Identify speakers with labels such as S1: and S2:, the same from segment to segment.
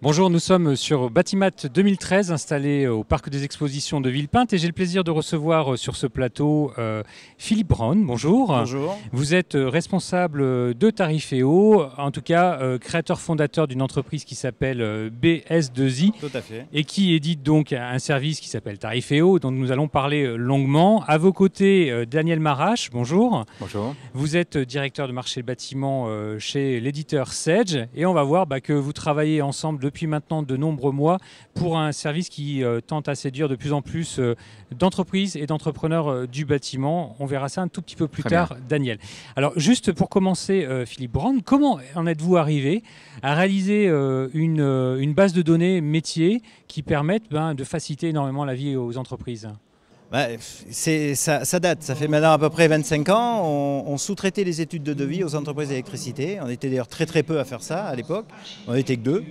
S1: Bonjour, nous sommes sur Batimat 2013, installé au Parc des Expositions de Villepinte, et j'ai le plaisir de recevoir sur ce plateau Philippe Braun. Bonjour.
S2: Bonjour.
S1: Vous êtes responsable de Tarifeo, en tout cas créateur-fondateur d'une entreprise qui s'appelle BS2I.
S2: Tout à fait.
S1: Et qui édite donc un service qui s'appelle Tarifeo, dont nous allons parler longuement. À vos côtés, Daniel Marache, bonjour.
S3: Bonjour.
S1: Vous êtes directeur de marché de bâtiment chez l'éditeur Sedge, et on va voir que vous travaillez ensemble depuis maintenant de nombreux mois pour un service qui tente à séduire de plus en plus d'entreprises et d'entrepreneurs du bâtiment. On verra ça un tout petit peu plus tard, Daniel. Alors juste pour commencer, Philippe Braun, comment en êtes-vous arrivé à réaliser une base de données métier qui permette de faciliter énormément la vie aux entreprises ?
S2: Ça date, ça fait maintenant à peu près 25 ans. On sous-traitait les études de devis aux entreprises d'électricité. On était d'ailleurs très peu à faire ça à l'époque. On n'était que deux.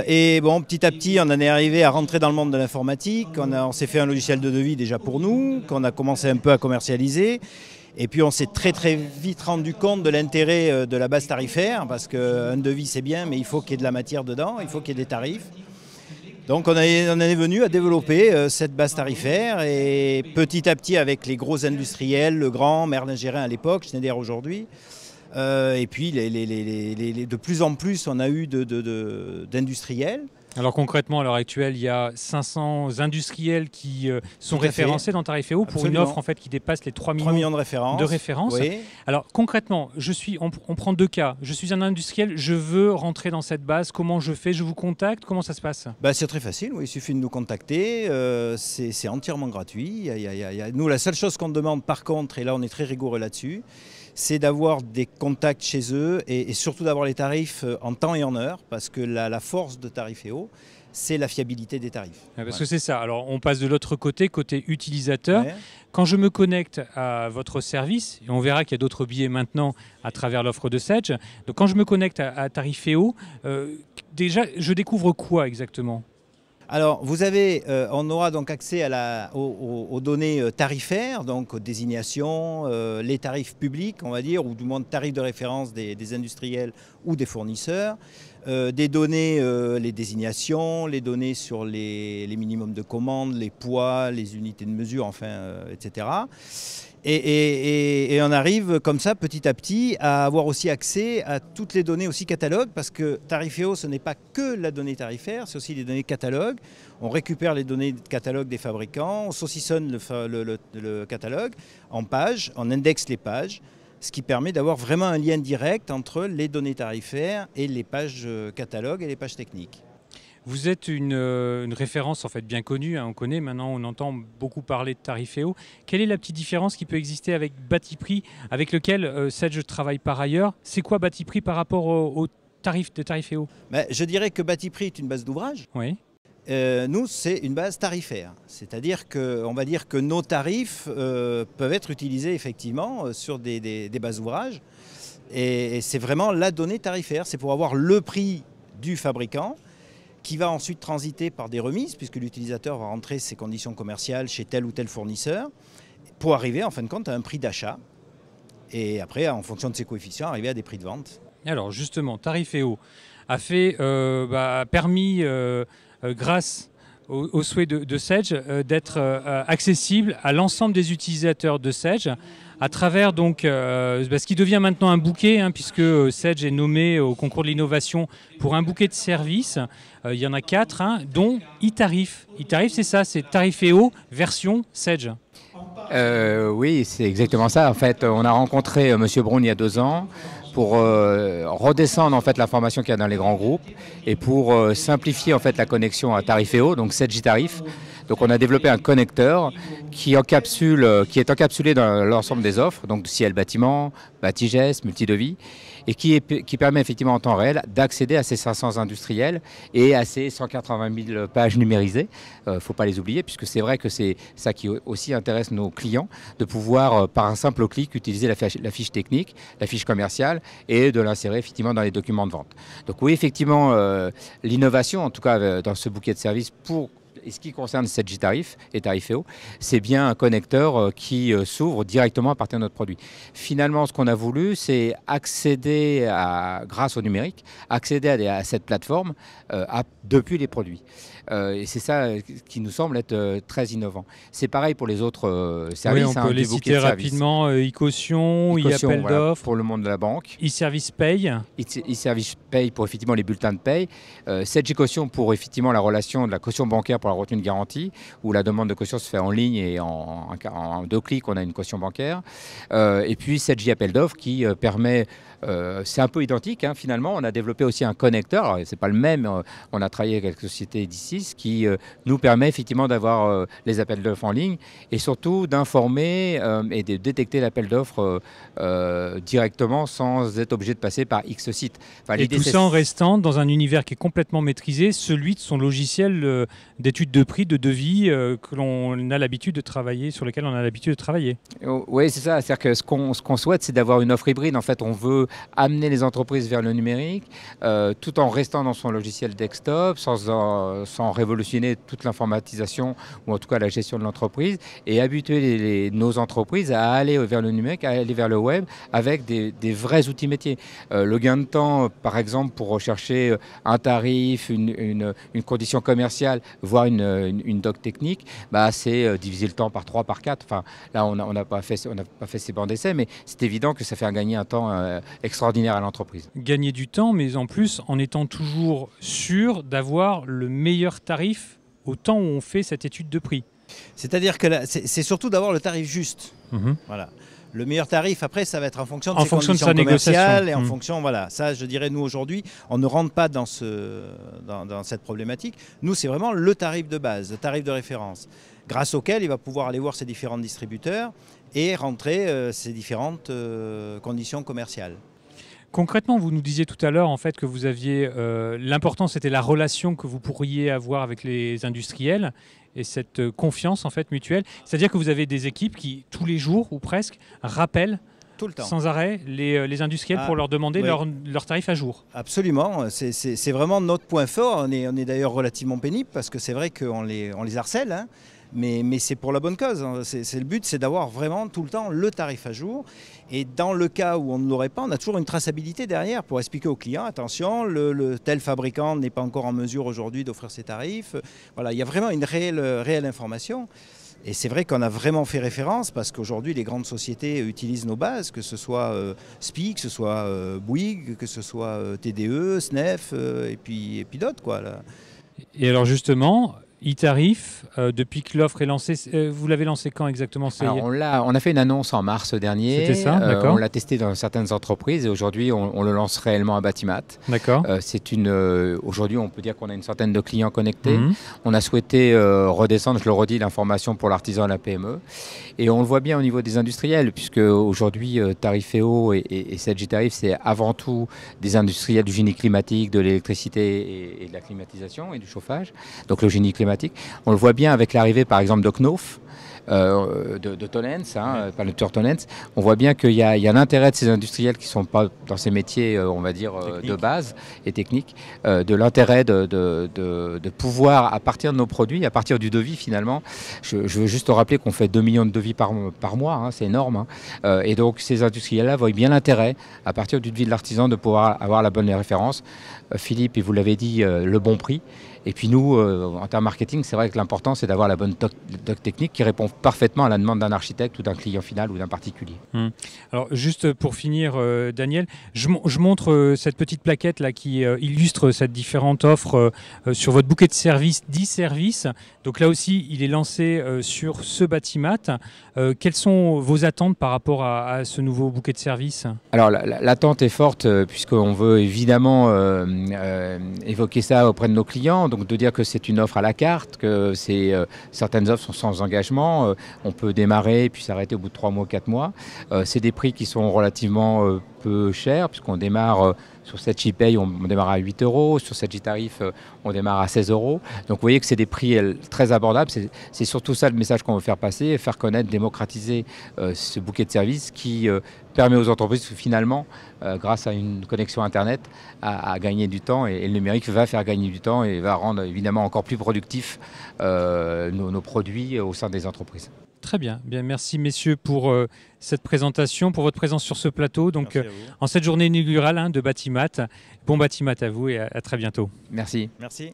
S2: Et bon, petit à petit, on en est arrivé à rentrer dans le monde de l'informatique. On s'est fait un logiciel de devis déjà pour nous, qu'on a commencé un peu à commercialiser. Et puis on s'est très vite rendu compte de l'intérêt de la base tarifaire, parce qu'un devis c'est bien, mais il faut qu'il y ait de la matière dedans, il faut qu'il y ait des tarifs. Donc on en est venu à développer cette base tarifaire, et petit à petit avec les gros industriels, Legrand, Merlin Gerin à l'époque, Schneider aujourd'hui, et puis de plus en plus on a eu d'industriels.
S1: Alors concrètement, à l'heure actuelle, il y a 500 industriels qui sont référencés dans Tarifeo pour une offre en fait qui dépasse les 3 millions
S2: de références.
S1: Oui. Alors concrètement, on prend deux cas. Je suis un industriel, je veux rentrer dans cette base. Comment je fais? Je vous contacte? Comment ça se passe?
S2: C'est très facile, oui. Il suffit de nous contacter. C'est entièrement gratuit. Nous, la seule chose qu'on demande par contre, et là on est très rigoureux là-dessus, c'est d'avoir des contacts chez eux et surtout d'avoir les tarifs en temps et en heure, parce que la force de Tarifeo, c'est la fiabilité des tarifs.
S1: Parce que c'est ça. Alors on passe de l'autre côté utilisateur.
S2: Ouais.
S1: Quand je me connecte à votre service, et on verra qu'il y a d'autres billets maintenant à travers l'offre de Sedge, donc quand je me connecte à Tarifeo, déjà je découvre quoi exactement ?
S2: Alors, on aura donc accès aux données tarifaires, donc aux désignations, les tarifs publics, on va dire, ou du moins tarifs de référence des industriels ou des fournisseurs, des données, les désignations, les données sur les minimums de commandes, les poids, les unités de mesure, enfin, etc. Et on arrive comme ça petit à petit à avoir aussi accès à toutes les données aussi catalogues, parce que Tarifeo ce n'est pas que la donnée tarifaire, c'est aussi les données catalogues. On récupère les données de catalogue des fabricants, on saucissonne le catalogue en pages, on indexe les pages, ce qui permet d'avoir vraiment un lien direct entre les données tarifaires et les pages catalogues et les pages techniques.
S1: Vous êtes une référence en fait bien connue, on connaît, maintenant on entend beaucoup parler de Tarifeo. Quelle est la petite différence qui peut exister avec Batiprix, avec lequel Sedge travaille par ailleurs? C'est quoi Batiprix par rapport au tarif de Tarifeo?
S2: Je dirais que Batiprix est une base d'ouvrage.
S1: Oui.
S2: Nous, c'est une base tarifaire. C'est-à-dire qu'on va dire que nos tarifs peuvent être utilisés effectivement sur des bases ouvrages. Et c'est vraiment la donnée tarifaire. C'est pour avoir le prix du fabricant, qui va ensuite transiter par des remises, puisque l'utilisateur va rentrer ses conditions commerciales chez tel ou tel fournisseur, pour arriver en fin de compte à un prix d'achat. Et après, en fonction de ses coefficients, arriver à des prix de vente.
S1: Alors justement, Tarifeo a permis, grâce au souhait de Sedge, d'être accessible à l'ensemble des utilisateurs de Sedge, à travers donc, ce qui devient maintenant un bouquet, puisque Sedge est nommé au concours de l'innovation pour un bouquet de services. Il y en a 4, dont e-tarif. E-tarif, c'est ça, c'est Tarifeo version Sedge.
S3: Oui, c'est exactement ça. En fait, on a rencontré M. Braun il y a 2 ans pour redescendre en fait l'information qu'il y a dans les grands groupes et pour simplifier en fait la connexion à Tarifeo, donc Sedge Tarif. Donc on a développé un connecteur qui est encapsulé dans l'ensemble des offres, donc Ciel Bâtiment, Batigest, Multidevis, et qui permet effectivement en temps réel d'accéder à ces 500 industriels et à ces 180 000 pages numérisées. Il ne faut pas les oublier, puisque c'est vrai que c'est ça qui aussi intéresse nos clients, de pouvoir par un simple clic utiliser la fiche technique, la fiche commerciale et de l'insérer effectivement dans les documents de vente. Donc oui, effectivement, l'innovation, en tout cas dans ce bouquet de services pour Et ce qui concerne Sedgy Tarif et Tarifeo, c'est bien un connecteur qui s'ouvre directement à partir de notre produit. Finalement, ce qu'on a voulu, c'est accéder, grâce au numérique, accéder à cette plateforme depuis les produits. Et c'est ça qui nous semble être très innovant. C'est pareil pour les autres services.
S1: Oui, on peut les citer rapidement. e-Caution, e-Appel d'offres.
S3: Pour le monde de la banque.
S1: e-Service Paye.
S3: e-Service Paye pour effectivement les bulletins de paye. Sedgy Caution pour effectivement la relation de la caution bancaire pour la retenue de garantie, où la demande de caution se fait en ligne et en 2 clics, on a une caution bancaire. Et puis Sedgy Appel d'offres qui permet... c'est un peu identique finalement. On a développé aussi un connecteur, c'est pas le même, on a travaillé avec quelques sociétés d'ici qui nous permet effectivement d'avoir les appels d'offres en ligne et surtout d'informer et de détecter l'appel d'offres directement sans être obligé de passer par X sites.
S1: Enfin, et tout ça en restant dans un univers qui est complètement maîtrisé, celui de son logiciel d'études de prix, de devis que l'on a l'habitude de travailler, sur lequel on a l'habitude de travailler.
S3: Oui, c'est ça. C'est-à-dire que ce qu'on souhaite, c'est d'avoir une offre hybride. En fait, on veut amener les entreprises vers le numérique tout en restant dans son logiciel desktop, sans révolutionner toute l'informatisation ou en tout cas la gestion de l'entreprise et habituer nos entreprises à aller vers le numérique, à aller vers le web avec des vrais outils métiers. Le gain de temps, par exemple, pour rechercher un tarif, une condition commerciale, voire une doc technique, c'est diviser le temps par 3, par 4. Enfin, là, on n'a pas fait ces bancs d'essai, mais c'est évident que ça fait gagner un temps extraordinaire à l'entreprise.
S1: Gagner du temps, mais en plus en étant toujours sûr d'avoir le meilleur tarif au temps où on fait cette étude de prix.
S2: C'est-à-dire que c'est surtout d'avoir le tarif juste. Voilà. Le meilleur tarif, après, ça va être en fonction de ses conditions commerciales et en fonction, voilà. Ça, je dirais, nous, aujourd'hui, on ne rentre pas dans cette problématique. Nous, c'est vraiment le tarif de base, le tarif de référence, grâce auquel il va pouvoir aller voir ses différents distributeurs et rentrer ses différentes conditions commerciales.
S1: Concrètement, vous nous disiez tout à l'heure en fait que vous aviez l'important, c'était la relation que vous pourriez avoir avec les industriels et cette confiance en fait mutuelle. C'est-à-dire que vous avez des équipes qui tous les jours ou presque rappellent
S2: tout le temps,
S1: sans arrêt les industriels pour leur demander leur tarif à jour.
S2: Absolument, c'est vraiment notre point fort. On est d'ailleurs relativement pénible parce que c'est vrai qu'on les harcèle. Mais c'est pour la bonne cause. Le but, c'est d'avoir vraiment tout le temps le tarif à jour. Et dans le cas où on ne l'aurait pas, on a toujours une traçabilité derrière pour expliquer aux clients, attention, le tel fabricant n'est pas encore en mesure aujourd'hui d'offrir ses tarifs. Voilà, il y a vraiment une réelle information. Et c'est vrai qu'on a vraiment fait référence parce qu'aujourd'hui, les grandes sociétés utilisent nos bases, que ce soit SPIE, que ce soit Bouygues, que ce soit TDE, SNEF et puis d'autres, quoi, là.
S1: Et alors justement... e-Tarif, depuis que l'offre est lancée, vous l'avez lancé quand exactement?
S3: Alors, on a fait une annonce en mars dernier.
S1: C'était ça, d'accord.
S3: On l'a testé dans certaines entreprises et aujourd'hui on le lance réellement à Batimat.
S1: D'accord.
S3: Aujourd'hui on peut dire qu'on a une centaine de clients connectés. On a souhaité redescendre, je le redis, l'information pour l'artisan et la PME. Et on le voit bien au niveau des industriels, puisque aujourd'hui Tarifeo et Sedgy Tarif, c'est avant tout des industriels du génie climatique, de l'électricité et de la climatisation et du chauffage. Donc le génie climatique. On le voit bien avec l'arrivée par exemple de Knauf, de Tonens, par le tueur Tonens. On voit bien qu'il y a un intérêt de ces industriels qui ne sont pas dans ces métiers, on va dire, de base et techniques, de l'intérêt de pouvoir, à partir de nos produits, à partir du devis finalement, je veux juste te rappeler qu'on fait 2 millions de devis par mois, c'est énorme. Et donc ces industriels-là voient bien l'intérêt, à partir du devis de l'artisan, de pouvoir avoir la bonne référence. Philippe, et vous l'avez dit, le bon prix. Et puis nous, en termes marketing, c'est vrai que l'important, c'est d'avoir la bonne doc technique qui répond parfaitement à la demande d'un architecte ou d'un client final ou d'un particulier.
S1: Alors juste pour finir, Daniel, je montre cette petite plaquette là qui illustre cette différente offre sur votre bouquet de services, 10 services. Donc là aussi, il est lancé sur ce Batimat. Quelles sont vos attentes par rapport à ce nouveau bouquet de services? Alors
S3: l'attente est forte puisqu'on veut évidemment évoquer ça auprès de nos clients. Donc de dire que c'est une offre à la carte, que certaines offres sont sans engagement, on peut démarrer et puis s'arrêter au bout de 3 mois, 4 mois. C'est des prix qui sont relativement peu cher, puisqu'on démarre sur 7J-Pay, on démarre à 8 €, sur 7J-Tarif, on démarre à 16 €. Donc vous voyez que c'est des prix très abordables. C'est surtout ça le message qu'on veut faire passer, faire connaître, démocratiser ce bouquet de services qui permet aux entreprises finalement, grâce à une connexion Internet, à gagner du temps. Et le numérique va faire gagner du temps et va rendre évidemment encore plus productifs nos produits au sein des entreprises.
S1: Très bien. Bien, merci messieurs pour cette présentation, pour votre présence sur ce plateau. Donc, en cette journée inaugurale de Batimat. Bon Batimat à vous et à très bientôt.
S3: Merci.
S2: Merci.